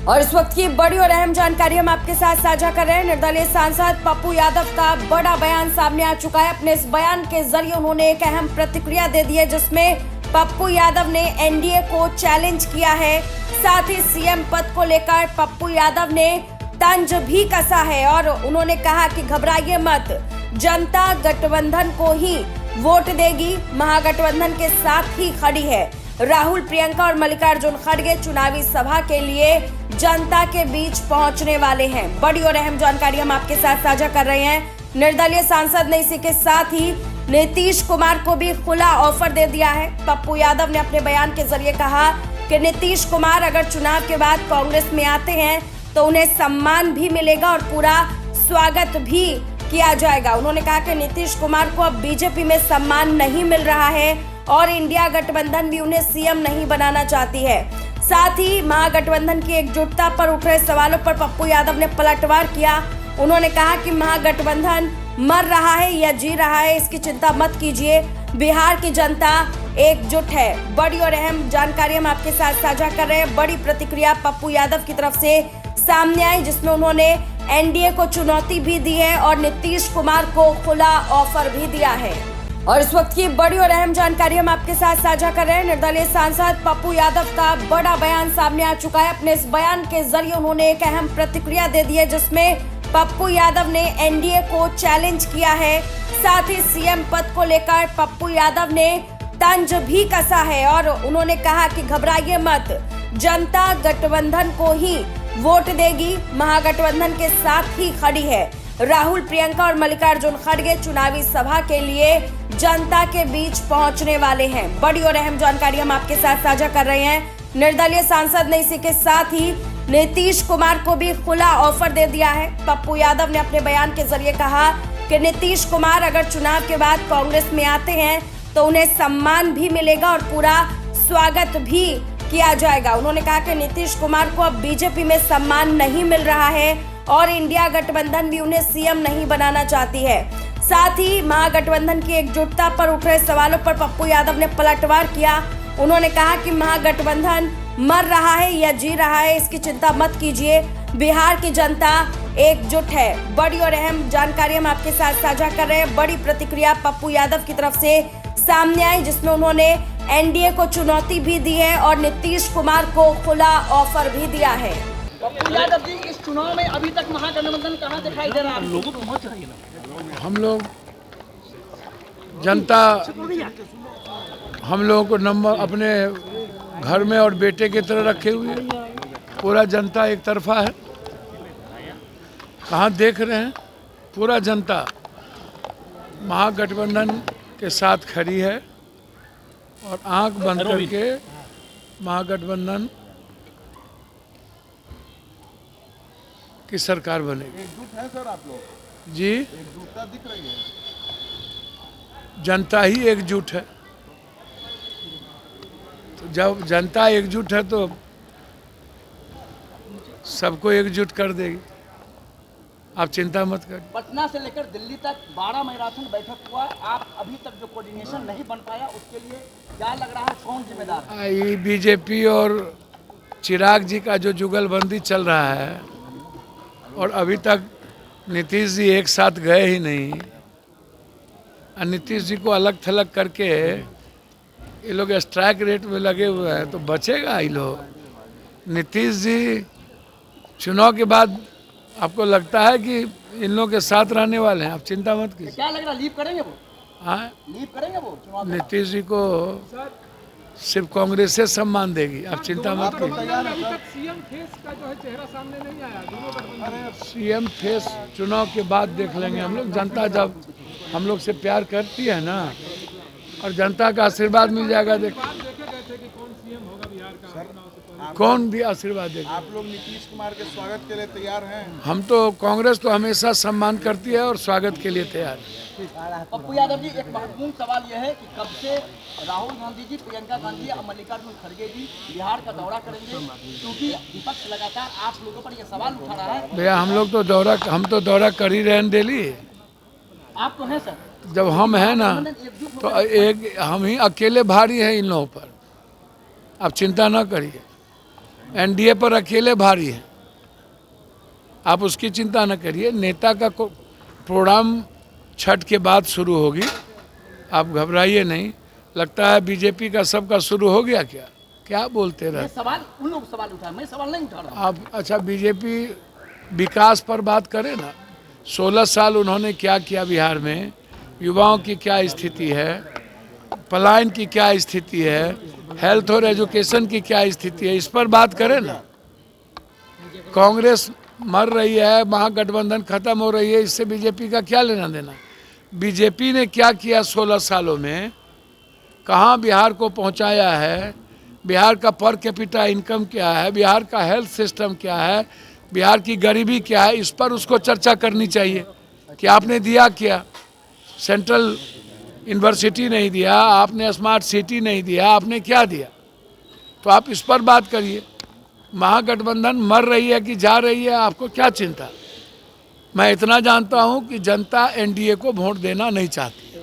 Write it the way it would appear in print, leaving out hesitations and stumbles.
और इस वक्त की बड़ी और अहम जानकारी हम आपके साथ साझा कर रहे हैं। निर्दलीय सांसद पप्पू यादव का बड़ा बयान सामने आ चुका है। अपने इस बयान के जरिए उन्होंने एक अहम प्रतिक्रिया दे दी है, जिसमें पप्पू यादव ने एनडीए को चैलेंज किया है। साथ ही सीएम पद को लेकर पप्पू यादव ने तंज भी कसा है और उन्होंने कहा कि घबराइए मत, जनता गठबंधन को ही वोट देगी, महागठबंधन के साथ ही खड़ी है। राहुल, प्रियंका और मल्लिकार्जुन खड़गे चुनावी सभा के लिए जनता के बीच पहुंचने वाले हैं। बड़ी और अहम जानकारी हम आपके साथ साझा कर रहे हैं। निर्दलीय सांसद ने इसी के साथ ही नीतीश कुमार को भी खुला ऑफर दे दिया है। पप्पू यादव ने अपने बयान के जरिए कहा कि नीतीश कुमार अगर चुनाव के बाद कांग्रेस में आते हैं तो उन्हें सम्मान भी मिलेगा और पूरा स्वागत भी किया जाएगा। उन्होंने कहा कि नीतीश कुमार को अब बीजेपी में सम्मान नहीं मिल रहा है और इंडिया गठबंधन भी उन्हें सीएम नहीं बनाना चाहती है। साथ ही महागठबंधन की एकजुटता पर उठ रहे सवालों पर पप्पू यादव ने पलटवार किया। उन्होंने कहा कि महागठबंधन मर रहा है या जी रहा है, इसकी चिंता मत कीजिए, बिहार की जनता एकजुट है। बड़ी और अहम जानकारी हम आपके साथ साझा कर रहे हैं। बड़ी प्रतिक्रिया पप्पू यादव की तरफ से सामने आई, जिसमें उन्होंने एनडीए को चुनौती भी दी है और नीतीश कुमार को खुला ऑफर भी दिया है। और इस वक्त की बड़ी और अहम जानकारी हम आपके साथ साझा कर रहे हैं। निर्दलीय सांसद पप्पू यादव का बड़ा बयान सामने आ चुका है। अपने इस बयान के जरिए उन्होंने एक अहम प्रतिक्रिया दे दी है, जिसमें पप्पू यादव ने एनडीए को चैलेंज किया है। साथ ही सीएम पद को लेकर पप्पू यादव ने तंज भी कसा है और उन्होंने कहा कि घबराइए मत, जनता गठबंधन को ही वोट देगी, महागठबंधन के साथ ही खड़ी है। राहुल, प्रियंका और मल्लिकार्जुन खड़गे चुनावी सभा के लिए जनता के बीच पहुंचने वाले हैं। बड़ी और अहम जानकारी हम आपके साथ साझा कर रहे हैं। निर्दलीय सांसद ने इसी के साथ ही नीतीश कुमार को भी खुला ऑफर दे दिया है। पप्पू यादव ने अपने बयान के जरिए कहा कि नीतीश कुमार अगर चुनाव के बाद कांग्रेस में आते हैं तो उन्हें सम्मान भी मिलेगा और पूरा स्वागत भी किया जाएगा। उन्होंने कहा कि नीतीश कुमार को अब बीजेपी में सम्मान नहीं मिल रहा है और इंडिया गठबंधन भी उन्हें सीएम नहीं बनाना चाहती है। साथ ही महागठबंधन की एकजुटता पर उठ रहे सवालों पर पप्पू यादव ने पलटवार किया। उन्होंने कहा कि महागठबंधन मर रहा है या जी रहा है, इसकी चिंता मत कीजिए, बिहार की जनता एकजुट है। बड़ी और अहम जानकारी हम आपके साथ साझा कर रहे हैं। बड़ी प्रतिक्रिया पप्पू यादव की तरफ से सामने आई, जिसमें उन्होंने एनडीए को चुनौती भी दी है और नीतीश कुमार को खुला ऑफर भी दिया है। पप्पू यादव जी, इस चुनाव में अभी तक महागठबंधन कहां दिखाई दे रहा है? लोगों को पहुंच रही है। हम लोग जनता, हम लोगों को नंबर अपने घर में और बेटे की तरह रखे हुए, पूरा जनता एक तरफा है। कहाँ देख रहे हैं, पूरा जनता महागठबंधन के साथ खड़ी है और आंख बंद करके महागठबंधन की सरकार बनेगी। एकजुट है सर आप लोग? जी, एकजुटता दिख रही है। जनता ही एकजुट है। तो जब जनता एकजुट है तो सबको एकजुट कर देगी। आप चिंता मत करिए। पटना से लेकर दिल्ली तक 12 मैराथन बैठक हुआ, आप अभी तक जो कोऑर्डिनेशन नहीं बन पाया, उसके लिए क्या लग रहा है, कौन जिम्मेदार है? ये बीजेपी और चिराग जी का जो जुगलबंदी चल रहा है और अभी तक नीतीश जी एक साथ गए ही नहीं और नीतीश जी को अलग थलग करके ये लोग स्ट्राइक रेट में लगे हुए हैं, तो बचेगा ये लोग। नीतीश जी चुनाव के बाद आपको लगता है कि इन लोगों के साथ रहने वाले हैं? आप चिंता मत कीजिए। क्या लग रहा है, लीव करेंगे वो? हाँ, लीव करेंगे वो चुनाव में? नीतीश जी को सिर्फ कांग्रेस से सम्मान देगी। आप चिंता मत कीजिए। सीएम फेस का जो है चेहरा सामने नहीं आया, दोनों गठबंधन। सीएम फेस चुनाव के बाद देख लेंगे हम लोग। जनता जब हम लोग से प्यार करती है ना और जनता का आशीर्वाद मिल जाएगा। देख देखे गए थे कि कौन सीएम होगा बिहार का, चुनाव से पहले। कौन भी आशीर्वाद देगा। आप लोग नीतीश कुमार के स्वागत के लिए तैयार हैं? हम तो, कांग्रेस तो हमेशा सम्मान करती है और स्वागत के लिए तैयार है। पप्पू यादव जी, एक महत्वपूर्ण सवाल यह है कि कब से राहुल गांधी जी, प्रियंका गांधी और मल्लिकार्जुन खड़गे जी बिहार का दौरा करेंगे, क्योंकि विपक्ष लगातार आप लोगों पर यह सवाल उठा रहा है। भैया हम तो दौरा कर ही रहे हैं डेली। आप तो हैं सर, जब हम हैं ना तो एक हम ही अकेले भारी हैं इन लोगों पर। आप चिंता ना करिए। एनडीए पर अकेले भारी हैं। आप उसकी चिंता न करिए। नेता का प्रोग्राम छठ के बाद शुरू होगी, आप घबराइए नहीं। लगता है बीजेपी का सबका शुरू हो गया क्या? क्या बोलते ये रहे सवाल उन लोग सवाल उठा, मैं सवाल नहीं उठा रहा हूँ। आप? अच्छा, बीजेपी विकास पर बात करें ना। 16 साल उन्होंने क्या किया बिहार में, युवाओं की क्या स्थिति है, पलायन की क्या स्थिति है, हेल्थ और एजुकेशन की क्या स्थिति है, इस पर बात करें ना। कांग्रेस मर रही है, महागठबंधन खत्म हो रही है, इससे बीजेपी का क्या लेना देना। बीजेपी ने क्या किया 16 सालों में, कहाँ बिहार को पहुंचाया है, बिहार का पर कैपिटा इनकम क्या है, बिहार का हेल्थ सिस्टम क्या है, बिहार की गरीबी क्या है, इस पर उसको चर्चा करनी चाहिए कि आपने दिया क्या। सेंट्रल यूनिवर्सिटी नहीं दिया आपने, स्मार्ट सिटी नहीं दिया आपने, क्या दिया? तो आप इस पर बात करिए। महागठबंधन मर रही है कि जा रही है, आपको क्या चिंता? मैं इतना जानता हूं कि जनता एनडीए को वोट देना नहीं चाहती।